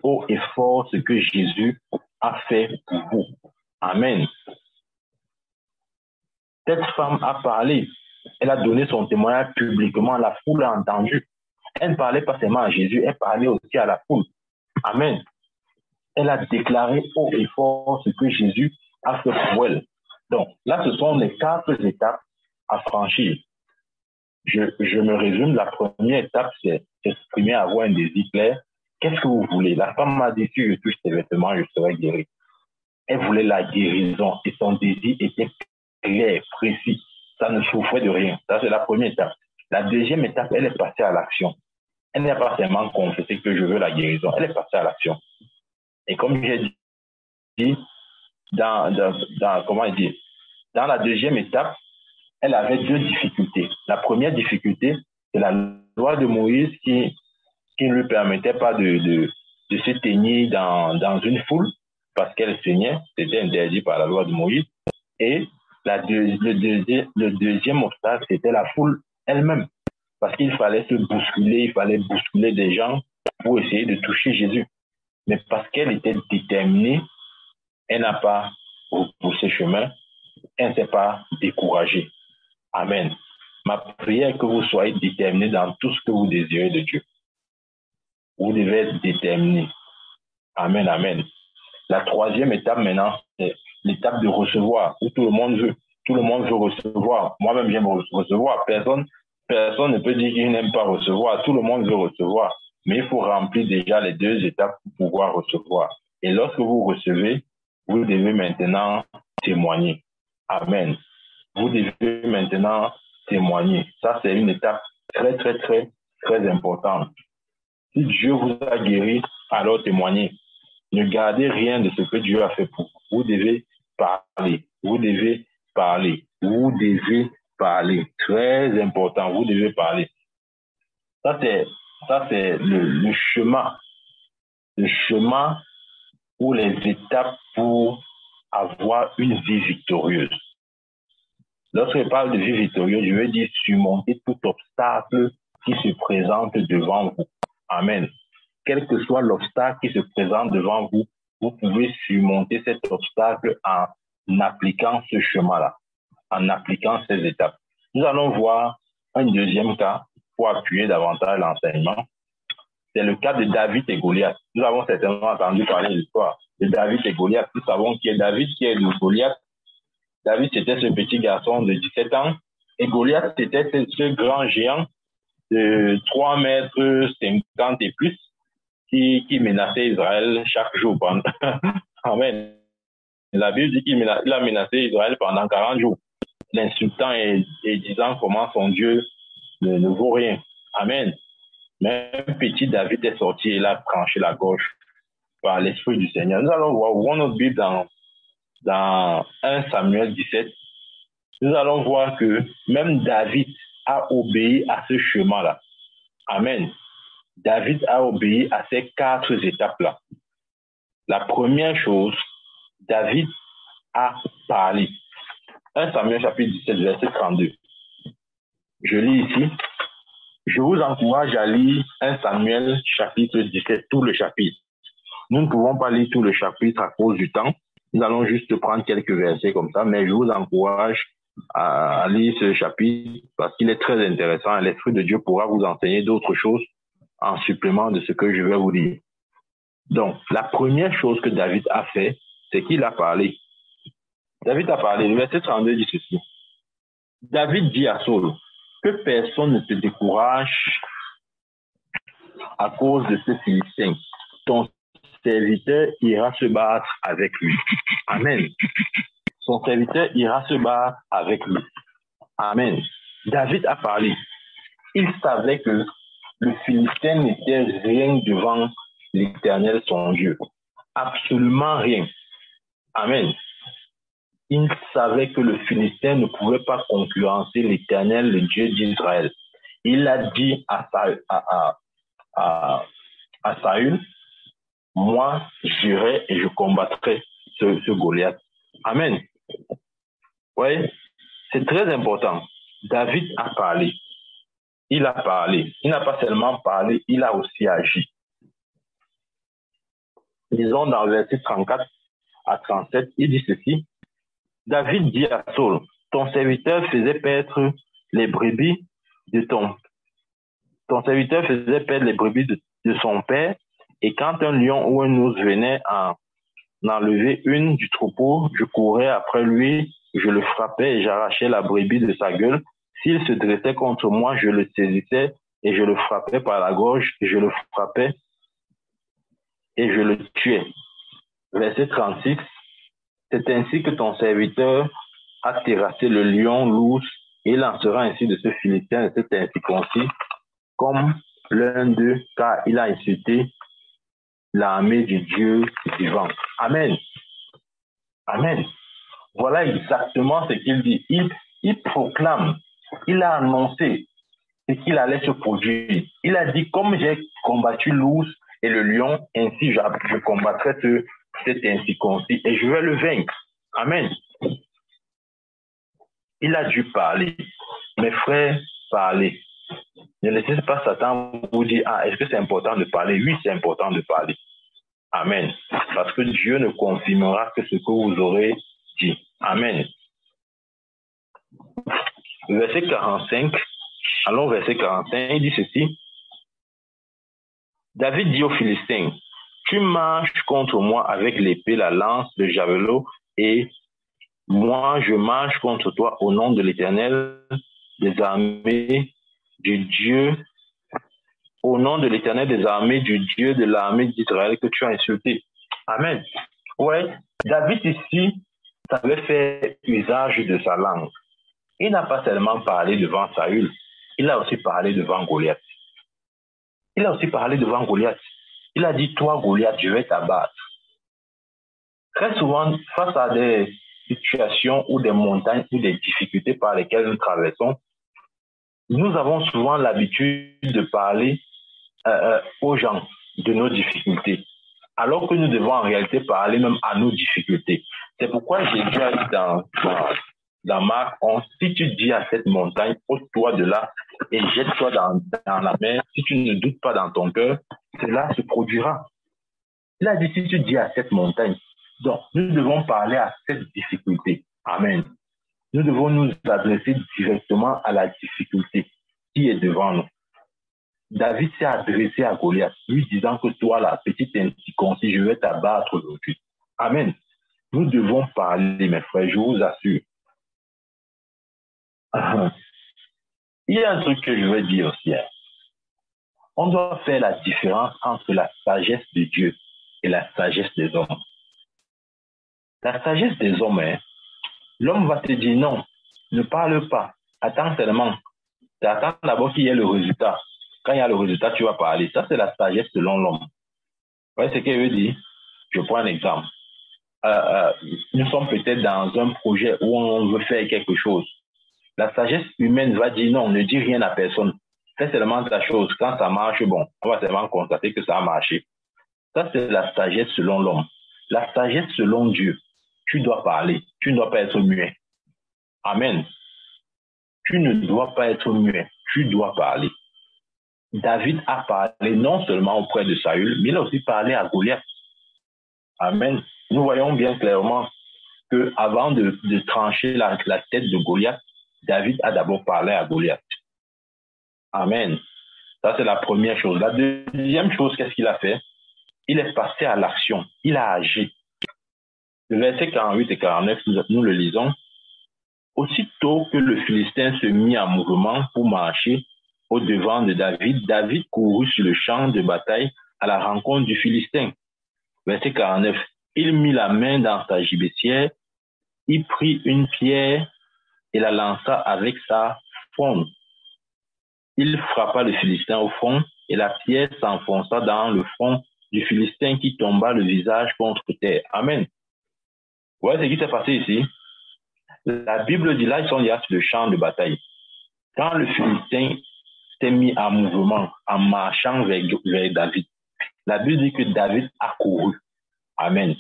haut et fort ce que Jésus a fait pour vous. Amen. Cette femme a parlé. Elle a donné son témoignage publiquement. La foule a entendu. Elle ne parlait pas seulement à Jésus, elle parlait aussi à la foule. Amen. Elle a déclaré haut et fort ce que Jésus a fait pour elle. Donc, là, ce sont les 4 étapes à franchir. Je me résume. La première étape, c'est s'exprimer, avoir un désir clair. Qu'est-ce que vous voulez? La femme m'a dit, si je touche tes vêtements, je serai guéri. Elle voulait la guérison et son désir était clair, précis. Ça ne souffrait de rien. Ça, c'est la première étape. La deuxième étape, elle est passée à l'action. Elle n'a pas seulement confessé que je veux la guérison. Elle est passée à l'action. Et comme j'ai dit, comment dire, dans la deuxième étape, elle avait 2 difficultés. La première difficulté, c'est la loi de Moïse qui ne lui permettait pas de se tenir dans une foule parce qu'elle saignait. C'était interdit par la loi de Moïse. Et le deuxième obstacle, c'était la foule elle-même. Parce qu'il fallait se bousculer, il fallait bousculer des gens pour essayer de toucher Jésus. Mais parce qu'elle était déterminée, elle n'a pas repoussé chemin, elle ne s'est pas découragée. Amen. Ma prière est que vous soyez déterminés dans tout ce que vous désirez de Dieu. Vous devez être déterminés. Amen, amen. La troisième étape maintenant, c'est l'étape de recevoir, où tout le monde veut. Tout le monde veut recevoir. Moi-même, j'aime recevoir. Personne ne peut dire qu'il n'aime pas recevoir. Tout le monde veut recevoir. Mais il faut remplir déjà les 2 étapes pour pouvoir recevoir. Et lorsque vous recevez, vous devez maintenant témoigner. Amen. Vous devez maintenant témoigner. Ça, c'est une étape très, très, très, très importante. Si Dieu vous a guéri, alors témoignez. Ne gardez rien de ce que Dieu a fait pour vous. Vous devez parler. Vous devez parler. Vous devez parler. Très important, vous devez parler. Ça, c'est le chemin. Le chemin ou les étapes pour avoir une vie victorieuse. Lorsque je parle de vie victorieuse, je veux dire surmonter tout obstacle qui se présente devant vous. Amen. Quel que soit l'obstacle qui se présente devant vous, vous pouvez surmonter cet obstacle en appliquant ce chemin-là, en appliquant ces étapes. Nous allons voir un deuxième cas pour appuyer davantage l'enseignement. c'est le cas de David et Goliath. Nous avons certainement entendu parler de l'histoire de David et Goliath. Nous savons qui est David, qui est le Goliath. David, c'était ce petit garçon de 17 ans. Et Goliath, c'était ce grand géant de 3 mètres 50 et plus qui menaçait Israël chaque jour. Amen. La Bible dit qu'il a menacé Israël pendant 40 jours, l'insultant et disant comment son Dieu ne vaut rien. Amen. Mais un petit David est sorti et il a tranché la gorge par l'Esprit du Seigneur. Nous allons voir notre Bible dans 1 Samuel 17. Nous allons voir que même David a obéi à ce chemin-là. Amen. David a obéi à ces 4 étapes-là. La première chose, David a parlé. 1 Samuel chapitre 17, verset 32. Je lis ici. Je vous encourage à lire 1 Samuel chapitre 17, tout le chapitre. Nous ne pouvons pas lire tout le chapitre à cause du temps. Nous allons juste prendre quelques versets comme ça, mais je vous encourage à lire ce chapitre parce qu'il est très intéressant et l'Esprit de Dieu pourra vous enseigner d'autres choses en supplément de ce que je vais vous dire. Donc, la première chose que David a fait, c'est qu'il a parlé. David a parlé. Le verset 32 dit ceci. David dit à Saul, que personne ne te décourage à cause de ce Philistin. Ton serviteur ira se battre avec lui. Amen. Son serviteur ira se battre avec lui. Amen. David a parlé. Il savait que le Philistin n'était rien devant l'Éternel, son Dieu. Absolument rien. Amen. Il savait que le Philistin ne pouvait pas concurrencer l'Éternel, le Dieu d'Israël. Il a dit à Saül, moi, j'irai et je combattrai ce Goliath. Amen. Oui, c'est très important. David a parlé. Il a parlé. Il n'a pas seulement parlé, il a aussi agi. Disons dans le verset 34 à 37, il dit ceci. David dit à Saul, ton serviteur faisait paître les brebis de ton serviteur faisait paître les brebis de son père, et quand un lion ou un ours venait en enlever une du troupeau, je courais après lui, je le frappais et j'arrachais la brebis de sa gueule. S'il se dressait contre moi, je le saisissais et je le frappais par la gorge, je le frappais et je le tuais. Verset 36. C'est ainsi que ton serviteur a terrassé le lion, l'ours, et il en sera ainsi de ce Philistin, de cet incirconcis, comme l'un d'eux, car il a insulté l'armée du Dieu vivant. Amen. Amen. Voilà exactement ce qu'il dit. Il proclame, il a annoncé ce qu'il allait se produire. Il a dit, comme j'ai combattu l'ours et le lion, ainsi je combattrai cet incirconcis et je vais le vaincre. Amen. Il a dû parler. Mes frères, parler. Ne laissez pas Satan vous dire, est-ce que c'est important de parler? Oui, c'est important de parler. Amen. Parce que Dieu ne confirmera que ce que vous aurez dit. Amen. Verset 45. Allons verset 45. Il dit ceci. David dit aux Philistins, tu marches contre moi avec l'épée, la lance, le javelot, et moi je marche contre toi au nom de l'Éternel des armées du Dieu, au nom de l'Éternel des armées du Dieu de l'armée d'Israël que tu as insulté. Amen. Ouais, David ici savait faire usage de sa langue. Il n'a pas seulement parlé devant Saül, il a aussi parlé devant Goliath. Il a aussi parlé devant Goliath. Il a dit, toi Goliath, je vais t'abattre. Très souvent, face à des situations ou des montagnes ou des difficultés par lesquelles nous traversons, nous avons souvent l'habitude de parler aux gens de nos difficultés, alors que nous devons en réalité parler même à nos difficultés. C'est pourquoi j'ai déjà dit dans Marc 11, si tu dis à cette montagne, ôte-toi de là et jette-toi dans la mer, si tu ne doutes pas dans ton cœur, cela se produira. Il a dit, si tu dis à cette montagne, donc nous devons parler à cette difficulté. Amen. Nous devons nous adresser directement à la difficulté qui est devant nous. David s'est adressé à Goliath, lui disant que toi, la petite incirconcis, je vais t'abattre aujourd'hui. Amen. Nous devons parler, mes frères, je vous assure. Il y a un truc que je veux dire aussi. On doit faire la différence entre la sagesse de Dieu et la sagesse des hommes. La sagesse des hommes, l'homme va te dire non, ne parle pas, attends seulement. Attends d'abord qu'il y ait le résultat. Quand il y a le résultat, tu vas parler. Ça, c'est la sagesse selon l'homme. Vous voyez ce qu'il veut dire? Je prends un exemple. Nous sommes peut-être dans un projet où on veut faire quelque chose. La sagesse humaine va dire non, ne dis rien à personne. Fais seulement ta chose. Quand ça marche, bon, on va seulement constater que ça a marché. Ça, c'est la sagesse selon l'homme. La sagesse selon Dieu. Tu dois parler. Tu ne dois pas être muet. Amen. Tu ne dois pas être muet. Tu dois parler. David a parlé non seulement auprès de Saül, mais il a aussi parlé à Goliath. Amen. Nous voyons bien clairement qu'avant de trancher la tête de Goliath, David a d'abord parlé à Goliath. Amen. Ça, c'est la première chose. La deuxième chose, qu'est-ce qu'il a fait? Il est passé à l'action. Il a agi. Le verset 48 et 49, nous le lisons. Aussitôt que le Philistin se mit en mouvement pour marcher au-devant de David, David courut sur le champ de bataille à la rencontre du Philistin. Verset 49. Il mit la main dans sa gibecière, il prit une pierre et la lança avec sa fronde. Il frappa le Philistin au front et la pierre s'enfonça dans le front du Philistin qui tomba le visage contre terre. Amen. Vous voyez ce qui s'est passé ici? La Bible dit là, ils sont déjà sur le champ de bataille. Quand le Philistin s'est mis en mouvement, en marchant vers David, la Bible dit que David a couru. Amen.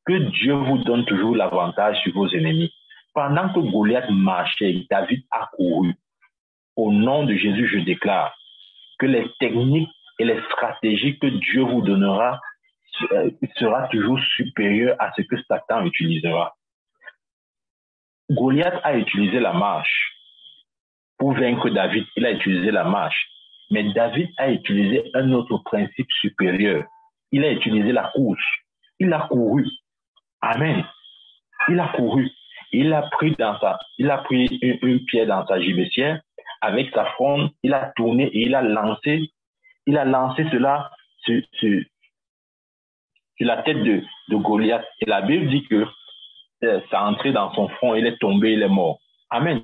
Que Dieu vous donne toujours l'avantage sur vos ennemis. Pendant que Goliath marchait, David a couru. Au nom de Jésus, je déclare que les techniques et les stratégies que Dieu vous donnera sera toujours supérieures à ce que Satan utilisera. Goliath a utilisé la marche pour vaincre David. Il a utilisé la marche. Mais David a utilisé un autre principe supérieur. Il a utilisé la course. Il a couru. Amen. Il a couru. Il a pris une pierre dans sa gibecière avec sa fronde. Il a tourné et il a lancé cela sur la tête de Goliath. Et la Bible dit que ça a entré dans son front, il est tombé, il est mort. Amen.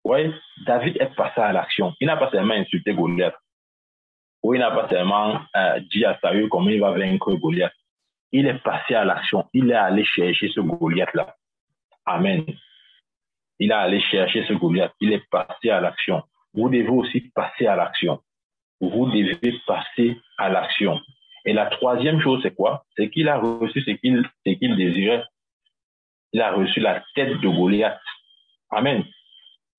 Oui, David est passé à l'action. Il n'a pas seulement insulté Goliath. Ou il n'a pas seulement dit à Saül comment il va vaincre Goliath. Il est passé à l'action. Il est allé chercher ce Goliath-là. Amen. Il est allé chercher ce Goliath. Il est passé à l'action. Vous devez aussi passer à l'action. Vous devez passer à l'action. Et la troisième chose, c'est quoi? C'est qu'il a reçu ce qu'il désirait. Il a reçu la tête de Goliath. Amen.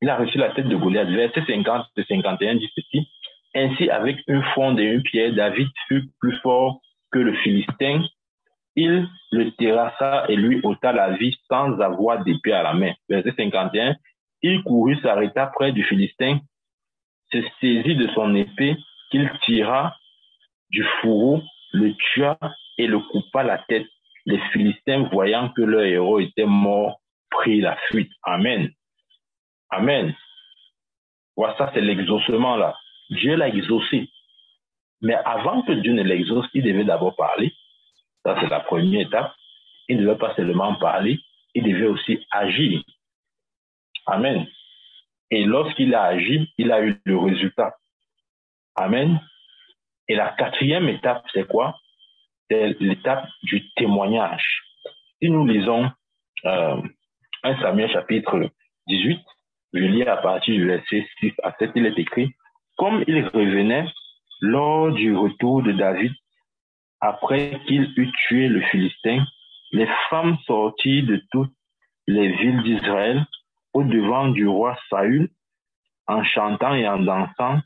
Il a reçu la tête de Goliath. Verset 50 et 51 dit ceci. Ainsi, avec une fronde et une pierre, David fut plus fort que le Philistin. Il le terrassa et lui ôta la vie sans avoir d'épée à la main. Verset 51. Il courut, s'arrêta près du Philistin, se saisit de son épée qu'il tira du fourreau, le tua et le coupa la tête. Les Philistins, voyant que leur héros était mort, prirent la fuite. Amen. Amen. Voilà, ça c'est l'exaucement là. Dieu l'a exaucé. Mais avant que Dieu ne l'exauce, il devait d'abord parler. Ça c'est la première étape. Il ne devait pas seulement parler, il devait aussi agir. Amen. Et lorsqu'il a agi, il a eu le résultat. Amen. Et la quatrième étape, c'est quoi? C'est l'étape du témoignage. Si nous lisons 1 Samuel chapitre 18, je lis à partir du verset 6 à 7, il est écrit, comme il revenait lors du retour de David, après qu'il eut tué le Philistin, les femmes sortirent de toutes les villes d'Israël au-devant du roi Saül, en chantant et en dansant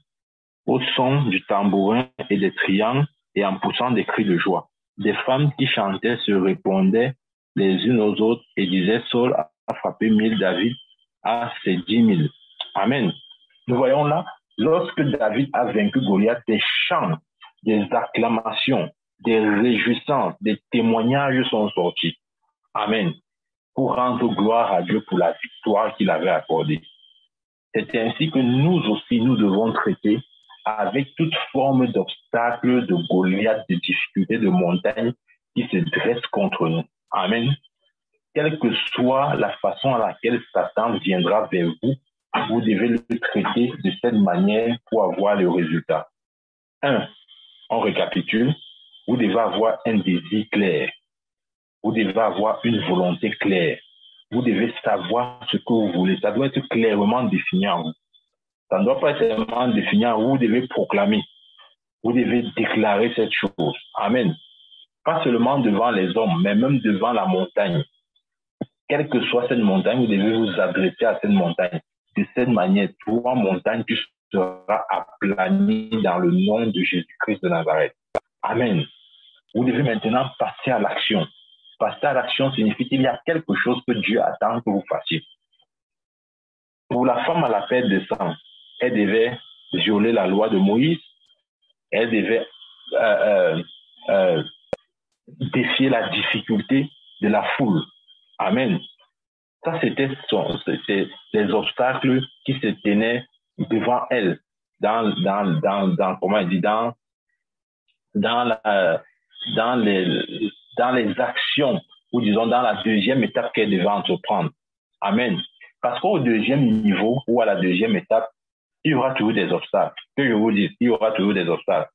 au son du tambourin et des triangles et en poussant des cris de joie. Des femmes qui chantaient se répondaient les unes aux autres et disaient, Saul a frappé 1000, David a ses 10 000. Amen. Nous voyons là lorsque David a vaincu Goliath, des chants, des acclamations, des réjouissances, des témoignages sont sortis. Amen. Pour rendre gloire à Dieu pour la victoire qu'il avait accordée. C'est ainsi que nous aussi, nous devons traiter avec toute forme d'obstacle, de Goliath, de difficultés, de montagnes qui se dressent contre nous. Amen. Quelle que soit la façon à laquelle Satan viendra vers vous, vous devez le traiter de cette manière pour avoir le résultat. 1. On récapitule. Vous devez avoir un désir clair. Vous devez avoir une volonté claire. Vous devez savoir ce que vous voulez. Ça doit être clairement défini en vous. Ça ne doit pas être seulement défini en vous. Vous devez proclamer. Vous devez déclarer cette chose. Amen. Pas seulement devant les hommes, mais même devant la montagne. Quelle que soit cette montagne, vous devez vous adresser à cette montagne. De cette manière, toi, montagne, tu seras aplani dans le nom de Jésus-Christ de Nazareth. Amen. Vous devez maintenant passer à l'action. Passer à l'action signifie qu'il y a quelque chose que Dieu attend que vous fassiez. Pour la femme à la perte de sang, elle devait violer la loi de Moïse. Elle devait défier la difficulté de la foule. Amen. Ça, c'était les obstacles qui se tenaient devant elle dans les actions, ou disons dans la deuxième étape qu'elle devait entreprendre. Amen. Parce qu'au deuxième niveau ou à la deuxième étape, il y aura toujours des obstacles. Que je vous dise, il y aura toujours des obstacles.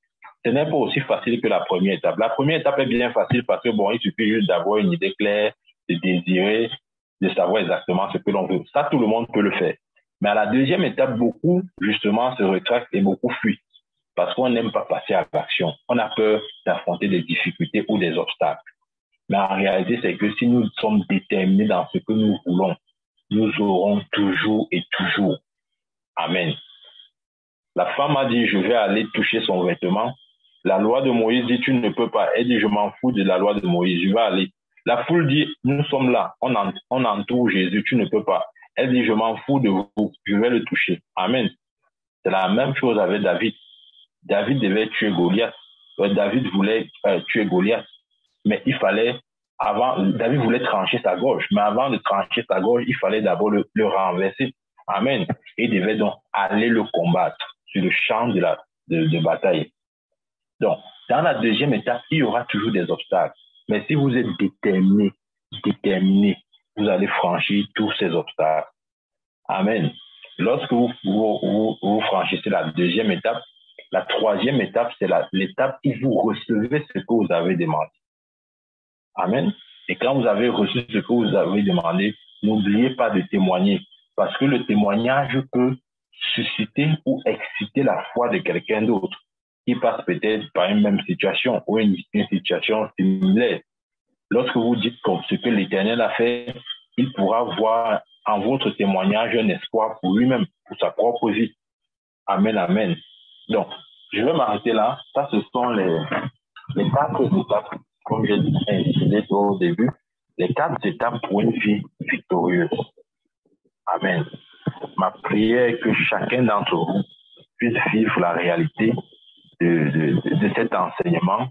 Ce n'est pas aussi facile que la première étape. La première étape est bien facile parce que bon, il suffit juste d'avoir une idée claire, de désirer, de savoir exactement ce que l'on veut. Ça, tout le monde peut le faire. Mais à la deuxième étape, beaucoup, justement, se rétractent et beaucoup fuient. Parce qu'on n'aime pas passer à l'action. On a peur d'affronter des difficultés ou des obstacles. Mais en réalité, c'est que si nous sommes déterminés dans ce que nous voulons, nous aurons toujours et toujours. Amen. La femme a dit, je vais aller toucher son vêtement. La loi de Moïse dit, tu ne peux pas. Elle dit, je m'en fous de la loi de Moïse, je vais aller. La foule dit, nous sommes là, on entoure Jésus, tu ne peux pas. Elle dit, je m'en fous de vous, je vais le toucher. Amen. C'est la même chose avec David. David devait tuer Goliath. David voulait tuer Goliath. Mais il fallait, David voulait trancher sa gorge. Mais avant de trancher sa gorge, il fallait d'abord le renverser. Amen. Il devait donc aller le combattre sur le champ de bataille. Donc, dans la deuxième étape, il y aura toujours des obstacles. Mais si vous êtes déterminé, vous allez franchir tous ces obstacles. Amen. Lorsque vous franchissez la deuxième étape, la troisième étape, c'est l'étape où vous recevez ce que vous avez demandé. Amen. Et quand vous avez reçu ce que vous avez demandé, n'oubliez pas de témoigner. Parce que le témoignage peut susciter ou exciter la foi de quelqu'un d'autre qui passe peut-être par une même situation ou une situation similaire. Lorsque vous dites comme ce que l'Éternel a fait, il pourra voir en votre témoignage un espoir pour lui-même, pour sa propre vie. Amen, amen. Donc, je vais m'arrêter là. Ça, ce sont les 4 étapes, comme j'ai dit au début, les 4 étapes pour une vie victorieuse. Amen. Ma prière est que chacun d'entre vous puisse vivre la réalité de cet enseignement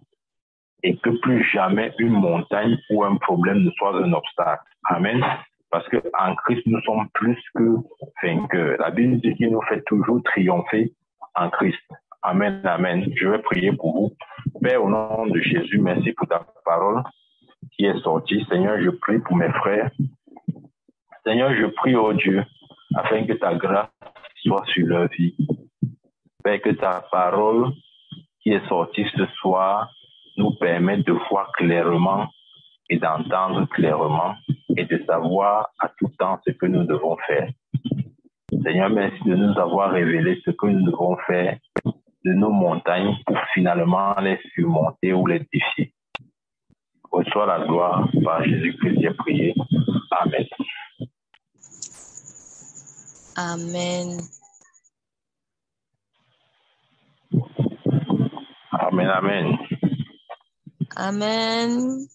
et que plus jamais une montagne ou un problème ne soit un obstacle. Amen. Parce qu'en Christ, nous sommes plus que vainqueurs. La Bible dit qu'il nous fait toujours triompher en Christ. Amen, amen. Je vais prier pour vous. Père, au nom de Jésus, merci pour ta parole qui est sortie. Seigneur, je prie pour mes frères. Seigneur, je prie, oh Dieu, afin que ta grâce soit sur leur vie. Père, que ta parole qui est sortie ce soir nous permette de voir clairement et d'entendre clairement et de savoir à tout temps ce que nous devons faire. Seigneur, merci de nous avoir révélé ce que nous devons faire de nos montagnes pour finalement les surmonter ou les défier. Reçois la gloire par Jésus-Christ, j'ai prié. Amen. Amen. Amen, amen. Amen.